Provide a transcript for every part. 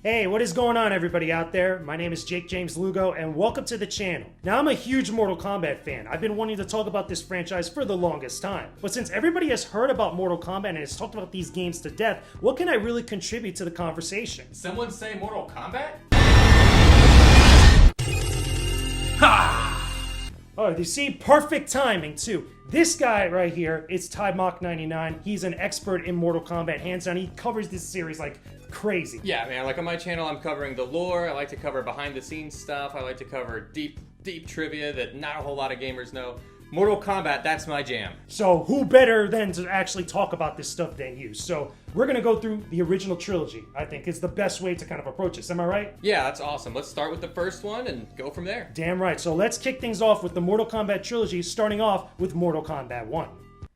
Hey, what is going on everybody out there? My name is Jakejames Lugo and welcome to the channel. Now I'm a huge Mortal Kombat fan. I've been wanting to talk about this franchise for the longest time. But since everybody has heard about Mortal Kombat and has talked about these games to death, what can I really contribute to the conversation? Someone say Mortal Kombat? Oh, you see? Perfect timing, too. This guy right here is tabmok99. He's an expert in Mortal Kombat, hands down. He covers this series like crazy. Yeah, man, like on my channel, I'm covering the lore. I like to cover behind-the-scenes stuff. I like to cover deep trivia that not a whole lot of gamers know. Mortal Kombat, that's my jam. So who better than to actually talk about this stuff than you? So we're gonna go through the original trilogy. I think is the best way to kind of approach this. Am I right? Yeah, that's awesome. Let's start with the first one and go from there. Damn right. So let's kick things off with the Mortal Kombat trilogy, starting off with Mortal Kombat 1.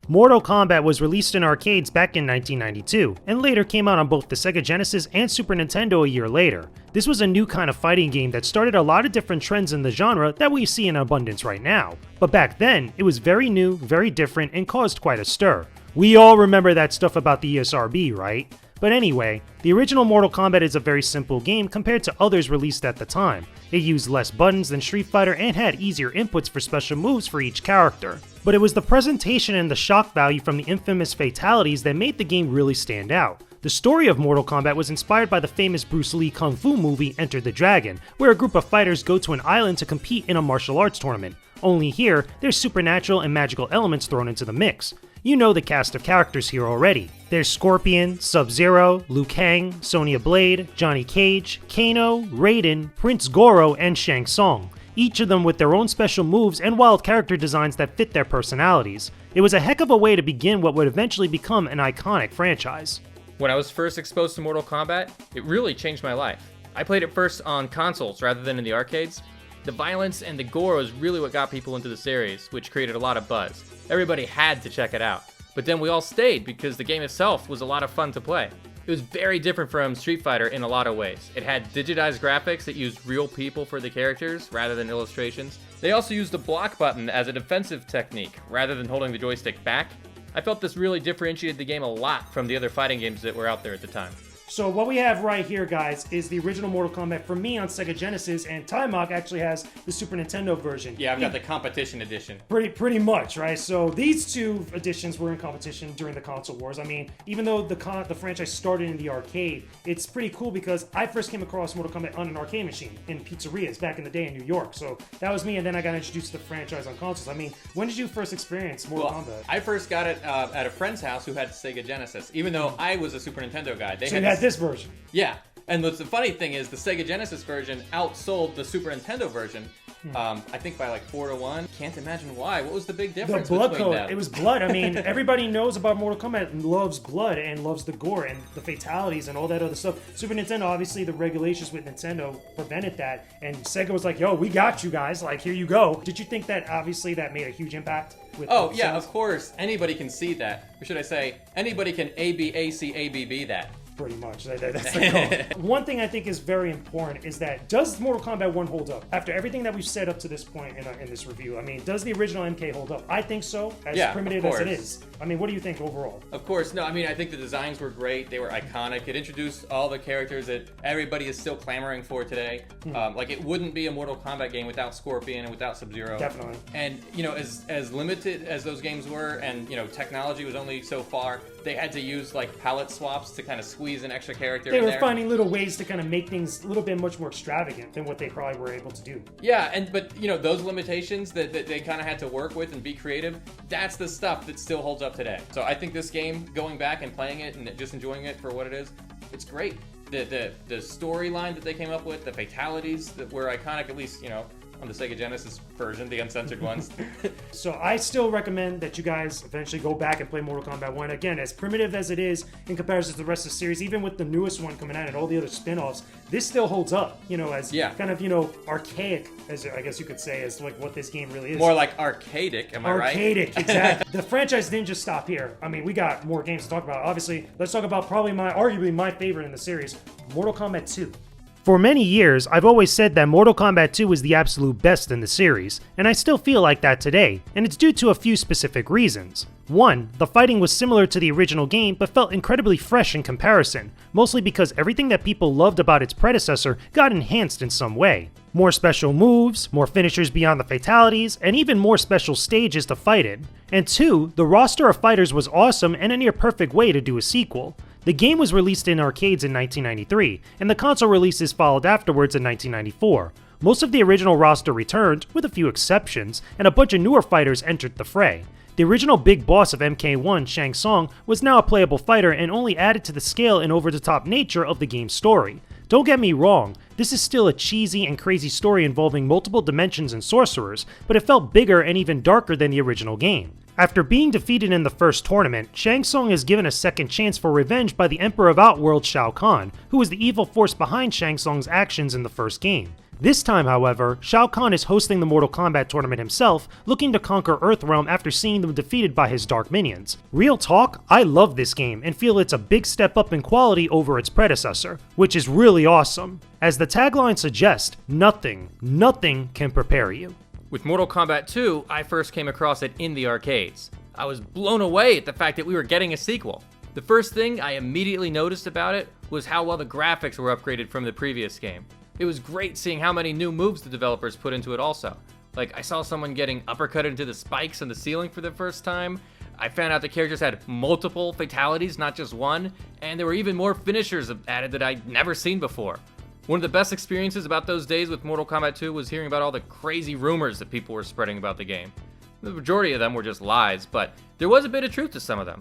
Mortal Kombat was released in arcades back in 1992, and later came out on both the Sega Genesis and Super Nintendo a year later. This was a new kind of fighting game that started a lot of different trends in the genre that we see in abundance right now. But back then, it was very new, very different, and caused quite a stir. We all remember that stuff about the ESRB, right? But anyway, the original Mortal Kombat is a very simple game compared to others released at the time. It used less buttons than Street Fighter and had easier inputs for special moves for each character. But it was the presentation and the shock value from the infamous fatalities that made the game really stand out. The story of Mortal Kombat was inspired by the famous Bruce Lee kung fu movie Enter the Dragon, where a group of fighters go to an island to compete in a martial arts tournament. Only here, there's supernatural and magical elements thrown into the mix. You know the cast of characters here already. There's Scorpion, Sub-Zero, Liu Kang, Sonya Blade, Johnny Cage, Kano, Raiden, Prince Goro, and Shang Tsung. Each of them with their own special moves and wild character designs that fit their personalities. It was a heck of a way to begin what would eventually become an iconic franchise. When I was first exposed to Mortal Kombat, it really changed my life. I played it first on consoles rather than in the arcades. The violence and the gore was really what got people into the series, which created a lot of buzz. Everybody had to check it out. But then we all stayed because the game itself was a lot of fun to play. It was very different from Street Fighter in a lot of ways. It had digitized graphics that used real people for the characters rather than illustrations. They also used the block button as a defensive technique rather than holding the joystick back. I felt this really differentiated the game a lot from the other fighting games that were out there at the time. So what we have right here, guys, is the original Mortal Kombat for me on Sega Genesis, and Timok actually has the Super Nintendo version. Yeah, I've got the competition edition. Pretty much, right? So these two editions were in competition during the console wars. I mean, even though the franchise started in the arcade, it's pretty cool because I first came across Mortal Kombat on an arcade machine in pizzerias back in the day in New York. So that was me, and then I got introduced to the franchise on consoles. I mean, when did you first experience Mortal Kombat? I first got it at a friend's house who had Sega Genesis, even though I was a Super Nintendo guy. So you had this version. Yeah, and the funny thing is the Sega Genesis version outsold the Super Nintendo version, I think by like 4-1. Can't imagine why. What was the big difference between them? It was blood. I mean, everybody knows about Mortal Kombat and loves blood and loves the gore and the fatalities and all that other stuff. Super Nintendo, obviously, the regulations with Nintendo prevented that, and Sega was like, yo, we got you guys, like, here you go. Did you think that, obviously, that made a huge impact? Oh, yeah, of course. Anybody can see that. Or should I say, anybody can ABACABB that. Pretty much. That's the goal. One thing I think is very important is that does Mortal Kombat 1 hold up? After everything that we've said up to this point in this review, I mean, does the original MK hold up? I think so, as primitive as it is. I mean, what do you think overall? Of course. No, I mean, I think the designs were great. They were iconic. It introduced all the characters that everybody is still clamoring for today. Like, it wouldn't be a Mortal Kombat game without Scorpion and without Sub-Zero. Definitely. And, you know, as limited as those games were, and, you know, technology was only so far, they had to use, like, palette swaps to kind of squeeze an extra character in there. They were finding little ways to kind of make things a little bit much more extravagant than what they probably were able to do. Yeah, but, you know, those limitations that they kind of had to work with and be creative, that's the stuff that still holds up today. So I think this game, going back and playing it and just enjoying it for what it is, it's great. The storyline that they came up with, the fatalities that were iconic, at least, you know, on the Sega Genesis version, the uncensored ones. So I still recommend that you guys eventually go back and play Mortal Kombat 1. Again, as primitive as it is in comparison to the rest of the series, even with the newest one coming out and all the other spin-offs, this still holds up, you know, as kind of, you know, archaic, as I guess you could say, as like what this game really is. More like arcadic, am I right? Arcadic, exactly. The franchise didn't just stop here. I mean, we got more games to talk about. Obviously, let's talk about arguably my favorite in the series, Mortal Kombat 2. For many years, I've always said that Mortal Kombat 2 is the absolute best in the series, and I still feel like that today, and it's due to a few specific reasons. 1. The fighting was similar to the original game but felt incredibly fresh in comparison, mostly because everything that people loved about its predecessor got enhanced in some way. More special moves, more finishers beyond the fatalities, and even more special stages to fight in. And 2. The roster of fighters was awesome and a near perfect way to do a sequel. The game was released in arcades in 1993, and the console releases followed afterwards in 1994. Most of the original roster returned, with a few exceptions, and a bunch of newer fighters entered the fray. The original big boss of MK1, Shang Tsung, was now a playable fighter and only added to the scale and over-the-top nature of the game's story. Don't get me wrong, this is still a cheesy and crazy story involving multiple dimensions and sorcerers, but it felt bigger and even darker than the original game. After being defeated in the first tournament, Shang Tsung is given a second chance for revenge by the Emperor of Outworld Shao Kahn, who was the evil force behind Shang Tsung's actions in the first game. This time, however, Shao Kahn is hosting the Mortal Kombat tournament himself, looking to conquer Earthrealm after seeing them defeated by his dark minions. Real talk, I love this game and feel it's a big step up in quality over its predecessor, which is really awesome. As the tagline suggests, nothing can prepare you. With Mortal Kombat 2, I first came across it in the arcades. I was blown away at the fact that we were getting a sequel. The first thing I immediately noticed about it was how well the graphics were upgraded from the previous game. It was great seeing how many new moves the developers put into it also. Like, I saw someone getting uppercutted into the spikes on the ceiling for the first time. I found out the characters had multiple fatalities, not just one, and there were even more finishers added that I'd never seen before. One of the best experiences about those days with Mortal Kombat 2 was hearing about all the crazy rumors that people were spreading about the game. The majority of them were just lies, but there was a bit of truth to some of them.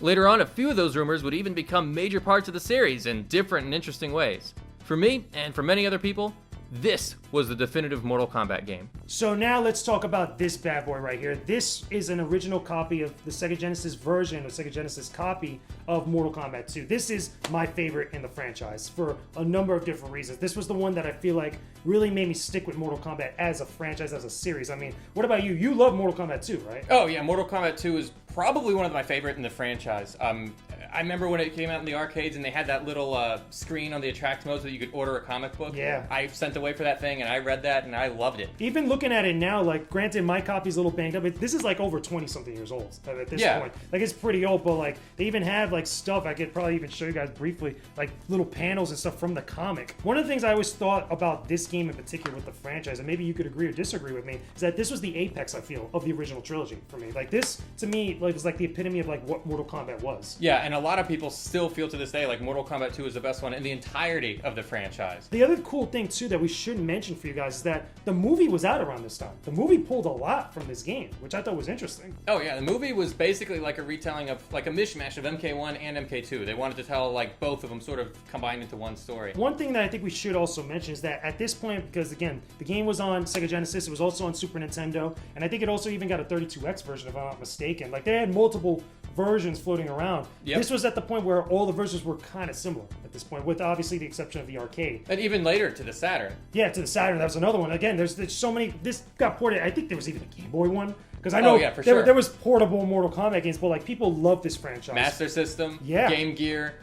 Later on, a few of those rumors would even become major parts of the series in different and interesting ways. For me, and for many other people, this was the definitive Mortal Kombat game. So now let's talk about this bad boy right here. This is an original copy of the Sega Genesis version, or Sega Genesis copy of Mortal Kombat 2. This is my favorite in the franchise for a number of different reasons. This was the one that I feel like really made me stick with Mortal Kombat as a franchise, as a series. I mean, what about you? You love Mortal Kombat 2, right? Oh yeah, Mortal Kombat 2 is probably one of my favorite in the franchise. I remember when it came out in the arcades and they had that little screen on the attract mode so that you could order a comic book. Yeah. I sent away for that thing and I read that and I loved it. Even looking at it now, like, granted, my copy's a little banged up, but this is like over 20-something years old at this point. Like, it's pretty old, but like, they even have like stuff, I could probably even show you guys briefly, like little panels and stuff from the comic. One of the things I always thought about this game in particular with the franchise, and maybe you could agree or disagree with me, is that this was the apex, I feel, of the original trilogy for me. Like, this, to me, like, was like the epitome of like what Mortal Kombat was. Yeah, and a lot of people still feel to this day like Mortal Kombat 2 is the best one in the entirety of the franchise. The other cool thing too that we should mention for you guys is that the movie was out around this time. The movie pulled a lot from this game, which I thought was interesting. Oh yeah, the movie was basically like a retelling of, like a mishmash of MK1 and MK2. They wanted to tell like both of them sort of combined into one story. One thing that I think we should also mention is that at this point, because again, the game was on Sega Genesis, it was also on Super Nintendo, and I think it also even got a 32X version if I'm not mistaken. Like, they had multiple versions floating around. Yep. This was at the point where all the versions were kind of similar at this point, with obviously the exception of the arcade. And even later to the Saturn. Yeah, to the Saturn, that was another one. Again, there's so many. This got ported. I think there was even a Game Boy one. Because I know there was portable Mortal Kombat games, but like, people love this franchise. Master System, yeah. Game Gear.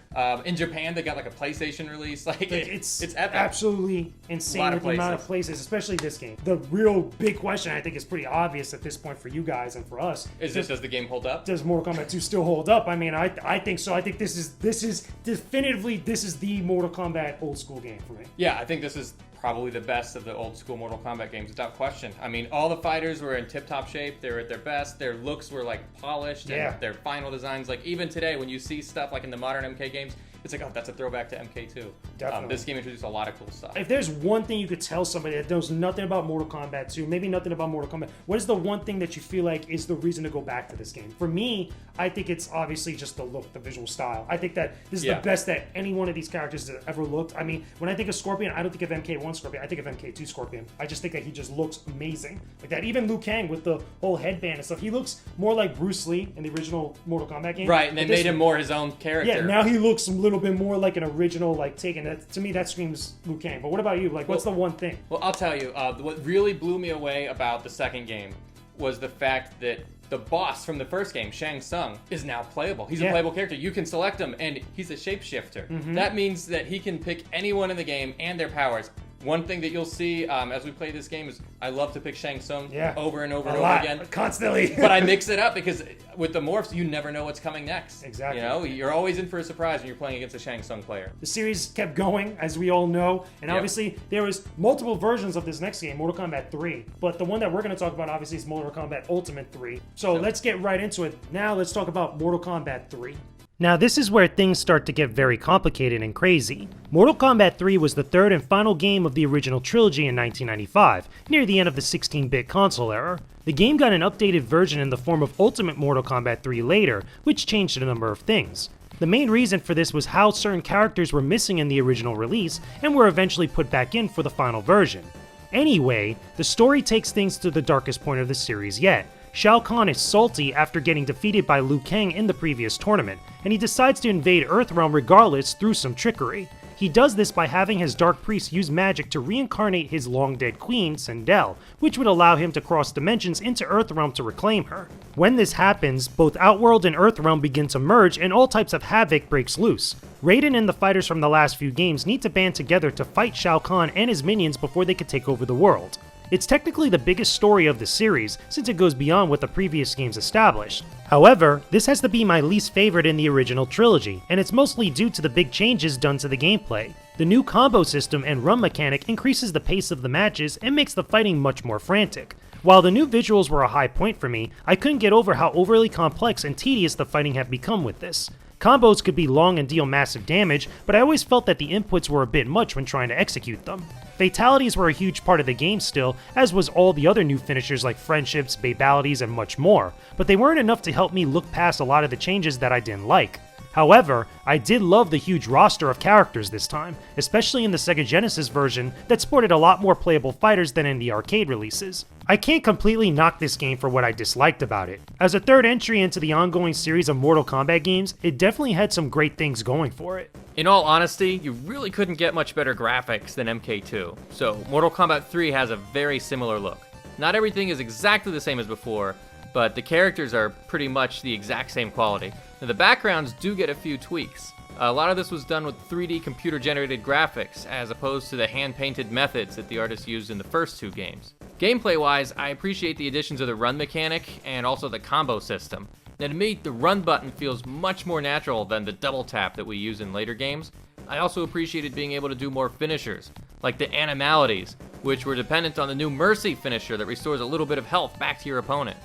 In Japan, they got like a PlayStation release. Like, it's epic. Absolutely insane with the amount of places, especially this game. The real big question, I think, is pretty obvious at this point for you guys and for us. Does the game hold up? Does Mortal Kombat 2 still hold up? I mean, I think so. I think this is definitively the Mortal Kombat old school game for me. Yeah, I think this is probably the best of the old school Mortal Kombat games, without question. I mean, all the fighters were in tip-top shape. They were at their best. Their looks were like polished. Yeah. And their final designs, like even today when you see stuff like in the modern MK games, it's like, oh, that's a throwback to MK2. Definitely. This game introduced a lot of cool stuff. If there's one thing you could tell somebody that knows nothing about Mortal Kombat 2, maybe nothing about Mortal Kombat, what is the one thing that you feel like is the reason to go back to this game? For me, I think it's obviously just the look, the visual style. I think that this is the best that any one of these characters has ever looked. I mean, when I think of Scorpion, I don't think of MK1 Scorpion. I think of MK2 Scorpion. I just think that he just looks amazing. Like that. Even Liu Kang with the whole headband and stuff, he looks more like Bruce Lee in the original Mortal Kombat game. Right, and they made him more his own character. Yeah, now he looks a little bit more like an original, like, taken. To me, that screams Liu Kang. But what about you? Like, what's the one thing? Well, I'll tell you, what really blew me away about the second game was the fact that the boss from the first game, Shang Tsung, is now playable. He's a playable character. You can select him, and he's a shapeshifter. That means that he can pick anyone in the game and their powers. One thing that you'll see as we play this game is I love to pick Shang Tsung over and over and over again. Constantly. But I mix it up because with the morphs, you never know what's coming next. Exactly. You know, you're always in for a surprise when you're playing against a Shang Tsung player. The series kept going, as we all know, and obviously there was multiple versions of this next game, Mortal Kombat 3. But the one that we're going to talk about, obviously, is Mortal Kombat Ultimate 3. So let's get right into it. Now let's talk about Mortal Kombat 3. Now this is where things start to get very complicated and crazy. Mortal Kombat 3 was the third and final game of the original trilogy in 1995, near the end of the 16-bit console era. The game got an updated version in the form of Ultimate Mortal Kombat 3 later, which changed a number of things. The main reason for this was how certain characters were missing in the original release and were eventually put back in for the final version. Anyway, the story takes things to the darkest point of the series yet. Shao Kahn is salty after getting defeated by Liu Kang in the previous tournament, and he decides to invade Earthrealm regardless through some trickery. He does this by having his Dark Priest use magic to reincarnate his long-dead queen, Sindel, which would allow him to cross dimensions into Earthrealm to reclaim her. When this happens, both Outworld and Earthrealm begin to merge and all types of havoc breaks loose. Raiden and the fighters from the last few games need to band together to fight Shao Kahn and his minions before they could take over the world. It's technically the biggest story of the series, since it goes beyond what the previous games established. However, this has to be my least favorite in the original trilogy, and it's mostly due to the big changes done to the gameplay. The new combo system and run mechanic increases the pace of the matches and makes the fighting much more frantic. While the new visuals were a high point for me, I couldn't get over how overly complex and tedious the fighting have become with this. Combos could be long and deal massive damage, but I always felt that the inputs were a bit much when trying to execute them. Fatalities were a huge part of the game still, as was all the other new finishers like friendships, babalities, and much more, but they weren't enough to help me look past a lot of the changes that I didn't like. However, I did love the huge roster of characters this time, especially in the Sega Genesis version that sported a lot more playable fighters than in the arcade releases. I can't completely knock this game for what I disliked about it. As a third entry into the ongoing series of Mortal Kombat games, it definitely had some great things going for it. In all honesty, you really couldn't get much better graphics than MK2, so Mortal Kombat 3 has a very similar look. Not everything is exactly the same as before, but the characters are pretty much the exact same quality. Now, the backgrounds do get a few tweaks. A lot of this was done with 3D computer-generated graphics, as opposed to the hand-painted methods that the artists used in the first two games. Gameplay-wise, I appreciate the additions of the run mechanic and also the combo system. Now, to me, the run button feels much more natural than the double tap that we use in later games. I also appreciated being able to do more finishers, like the animalities, which were dependent on the new Mercy finisher that restores a little bit of health back to your opponent.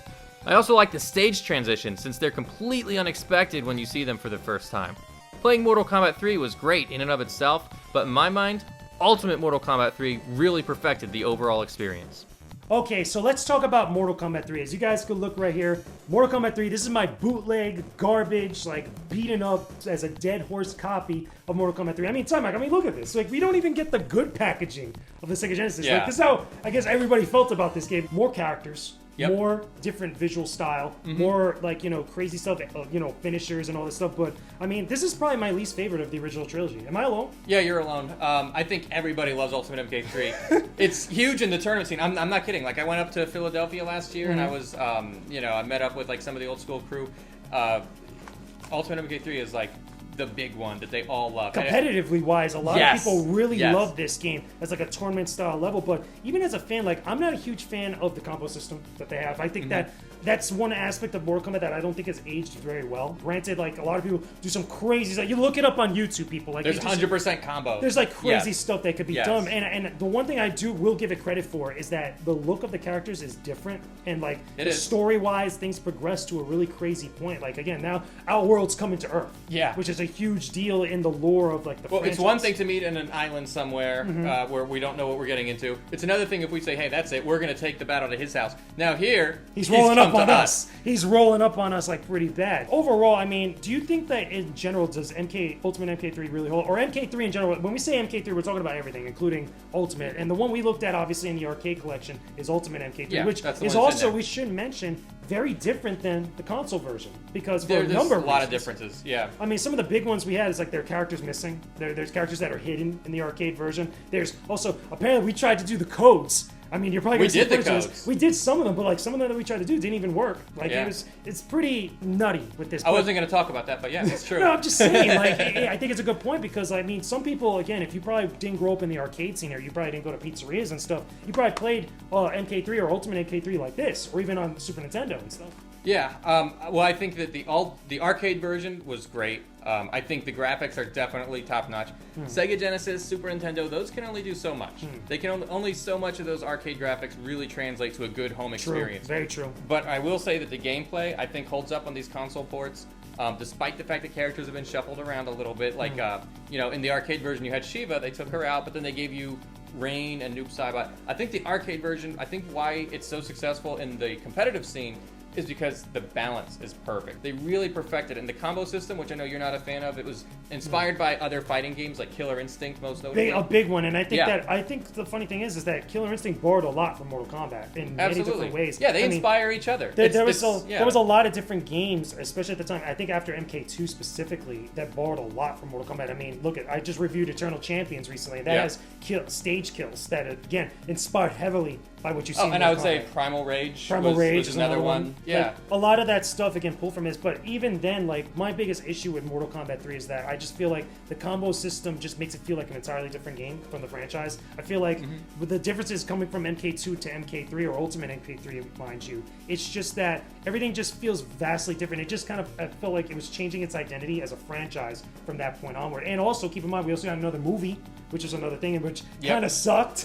I also like the stage transitions, since they're completely unexpected when you see them for the first time. Playing Mortal Kombat 3 was great in and of itself, but in my mind, Ultimate Mortal Kombat 3 really perfected the overall experience. Okay, so let's talk about Mortal Kombat 3. As you guys could look right here, Mortal Kombat 3, this is my bootleg, garbage, like beaten up as a dead horse copy of Mortal Kombat 3. I mean, Tabmok, look at this. Like, we don't even get the good packaging of the Sega Genesis. Yeah. Like, this is how, I guess, everybody felt about this game. More characters. Yep. More different visual style, more like, crazy stuff, finishers and all this stuff. But I mean, this is probably my least favorite of the original trilogy. Am I alone? Yeah, you're alone. I think everybody loves Ultimate MK3. It's huge in the tournament scene. I'm not kidding. Like, I went up to Philadelphia last year and I was, I met up with like some of the old school crew. Ultimate MK3 is like the big one that they all love. Competitively wise, a lot of people really Yes. love this game as like a tournament style level, but even as a fan, like, I'm not a huge fan of the combo system that they have. I think that's one aspect of Mortal Kombat that I don't think has aged very well. Granted, like, a lot of people do some crazy stuff. You look it up on YouTube, people. Like, There's 100% combo. There's like crazy stuff that could be Yes. done, and the one thing I will give it credit for is that the look of the characters is different, and like story-wise, things progress to a really crazy point. Like, again, now Outworld's coming to Earth, which is a huge deal in the lore of like the franchise. It's one thing to meet in an island somewhere where we don't know what we're getting into. It's another thing if we say, hey, that's it, we're going to take the battle to his house. Now here, he's rolling up on us. He's rolling up on us like pretty bad. Overall, I mean, do you think that in general does Ultimate MK3 really hold, or MK3 in general? When we say MK3, we're talking about everything, including Ultimate. And the one we looked at, obviously, in the arcade collection is Ultimate MK3, which is also, we should mention, very different than the console version, because for there's a number a of lot of reasons. differences. Yeah. I mean, some of the big ones we had is like there are characters missing. There's characters that are hidden in the arcade version. There's also, apparently we tried to do the codes I mean, you're probably We gonna see did the footage of this. codes. We did some of them, but like some of them that we tried to do didn't even work. Like Yeah. it's pretty nutty with this. I wasn't going to talk about that, but yeah, it's true. No, I'm just saying, like, I think it's a good point because, I mean, some people, again, if you probably didn't grow up in the arcade scene or you probably didn't go to pizzerias and stuff, you probably played MK3 or Ultimate MK3 like this, or even on Super Nintendo and stuff. Yeah, well, I think that the arcade version was great. I think the graphics are definitely top notch. Sega Genesis, Super Nintendo, those can only do so much. They can only so much of those arcade graphics really translate to a good home experience. Very true. But I will say that the gameplay I think holds up on these console ports. Despite the fact that characters have been shuffled around a little bit, like in the arcade version you had Shiva, they took her out, but then they gave you Rain and Noob Saibot. I think the arcade version, I think why it's so successful in the competitive scene is because the balance is perfect. They really perfected it. And the combo system, which I know you're not a fan of, it was inspired by other fighting games like Killer Instinct, most notably. A big one, and I think Yeah. I think the funny thing is that Killer Instinct borrowed a lot from Mortal Kombat in many different ways. Yeah, they I mean, inspire each other. There was a lot of different games, especially at the time. I think after MK2 specifically, that borrowed a lot from Mortal Kombat. I mean, I just reviewed Eternal Champions recently, and that has stage kills that, again, inspired heavily by what you see in and I would Mortal say Kombat. Primal Rage Rage was another one. Yeah. Like, a lot of that stuff, again, pulled from this, but even then, like, my biggest issue with Mortal Kombat 3 is that I just feel like the combo system just makes it feel like an entirely different game from the franchise. I feel like with the differences coming from MK2 to MK3 or Ultimate MK3, mind you, it's just that everything just feels vastly different. It just kind of, I felt like it was changing its identity as a franchise from that point onward. And also, keep in mind, we also got another movie, which is another thing, which kind of sucked,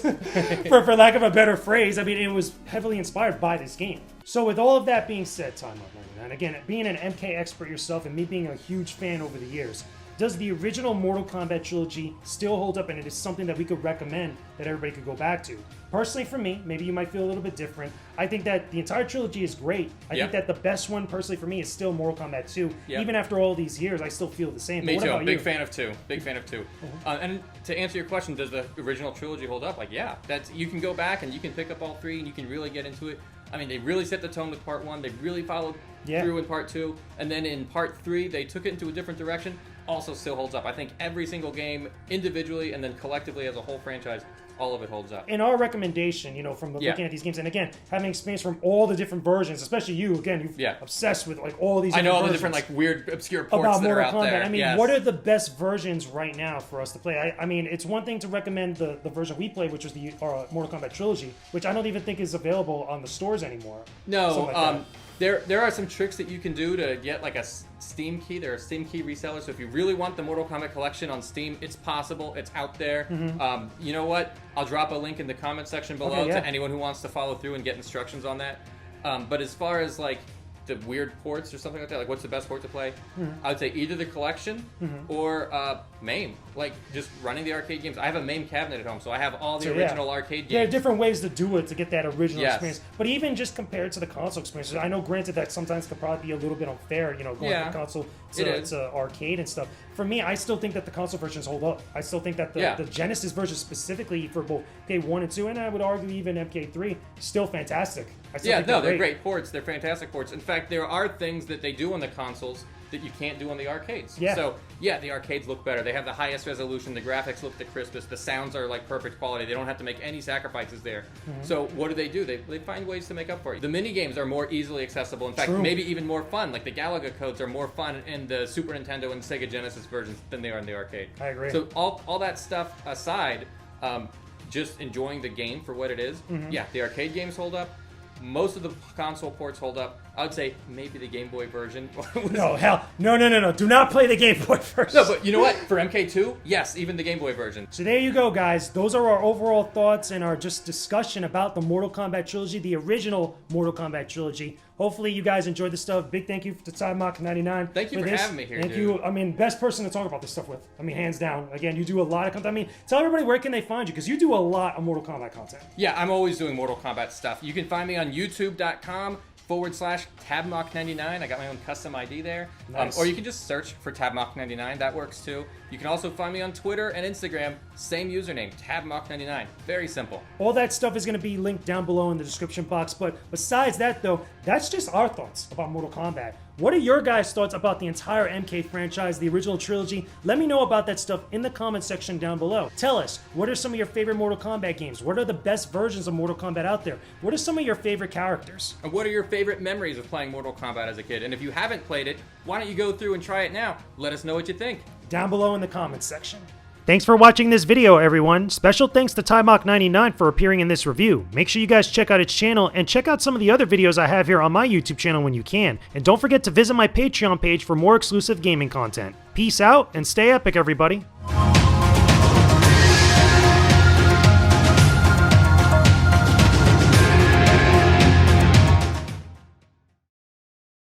for lack of a better phrase. I mean, it was heavily inspired by this game. So with all of that being said, tabmok99, again, being an MK expert yourself and me being a huge fan over the years, does the original Mortal Kombat trilogy still hold up, and it is something that we could recommend that everybody could go back to? Personally, for me, maybe you might feel a little bit different. I think that the entire trilogy is great. I think that the best one, personally, for me, is still Mortal Kombat 2. Even after all these years, I still feel the same. Me but what too. about Big you? fan of 2. Big fan of 2. And to answer your question, does the original trilogy hold up? Like, yeah. You can go back and you can pick up all 3 and you can really get into it. I mean, they really set the tone with part 1. They really followed through in part 2. And then in part 3, they took it into a different direction. Also still holds up. I think every single game, individually and then collectively as a whole franchise, all of it holds up. In our recommendation, from looking at these games, and again, having experience from all the different versions, especially you, again, you're obsessed with like all these. I know all the versions different like weird, obscure ports about that are Mortal out Kombat. there. I mean, what are the best versions right now for us to play? I mean, it's one thing to recommend the version we played, which was the Mortal Kombat Trilogy, which I don't even think is available on the stores anymore. No, there are some tricks that you can do to get like a Steam key. There are Steam key resellers, so if you really want the Mortal Kombat collection on Steam, it's possible. It's out there. You know what? I'll drop a link in the comment section below to anyone who wants to follow through and get instructions on that. But as far as like the weird ports or something like that, like what's the best port to play? I would say either the collection or MAME. Like just running the arcade games. I have a MAME cabinet at home, so I have all the original arcade games. There are different ways to do it to get that original experience. But even just compared to the console experience, I know granted that sometimes could probably be a little bit unfair, going from console to arcade and stuff. For me, I still think that the console versions hold up. I still think that the Genesis version specifically for both MK1 and 2, and I would argue even MK3, still fantastic. They're great ports. They're fantastic ports. In fact, there are things that they do on the consoles that you can't do on the arcades. So, the arcades look better. They have the highest resolution. The graphics look the crispest. The sounds are like perfect quality. They don't have to make any sacrifices there. So what do? They find ways to make up for it. The mini games are more easily accessible. In fact, maybe even more fun. Like the Galaga codes are more fun in the Super Nintendo and Sega Genesis versions than they are in the arcade. I agree. So all that stuff aside, just enjoying the game for what it is. The arcade games hold up. Most of the console ports hold up. I would say maybe the Game Boy version. No. Do not play the Game Boy version. No, but you know what? For MK2, yes, even the Game Boy version. So there you go, guys. Those are our overall thoughts and our just discussion about the Mortal Kombat Trilogy, the original Mortal Kombat Trilogy. Hopefully you guys enjoyed this stuff. Big thank you to tabmok99. Thank you for having me here, Thank you. I mean, best person to talk about this stuff with. I mean, hands down. Again, you do a lot of content. I mean, tell everybody where can they find you, because you do a lot of Mortal Kombat content. Yeah, I'm always doing Mortal Kombat stuff. You can find me on youtube.com/tabmok99. I got my own custom ID there. Nice. Or you can just search for tabmok99. That works too. You can also find me on Twitter and Instagram, same username, tabmok99. Very simple. All that stuff is going to be linked down below in the description box, but besides that though, that's just our thoughts about Mortal Kombat. What are your guys' thoughts about the entire MK franchise, the original trilogy? Let me know about that stuff in the comment section down below. Tell us, what are some of your favorite Mortal Kombat games? What are the best versions of Mortal Kombat out there? What are some of your favorite characters? And what are your favorite memories of playing Mortal Kombat as a kid? And if you haven't played it, why don't you go through and try it now? Let us know what you think. Down below in the comments section. Thanks for watching this video, everyone. Special thanks to tabmok99 for appearing in this review. Make sure you guys check out its channel and check out some of the other videos I have here on my YouTube channel when you can. And don't forget to visit my Patreon page for more exclusive gaming content. Peace out and stay epic, everybody.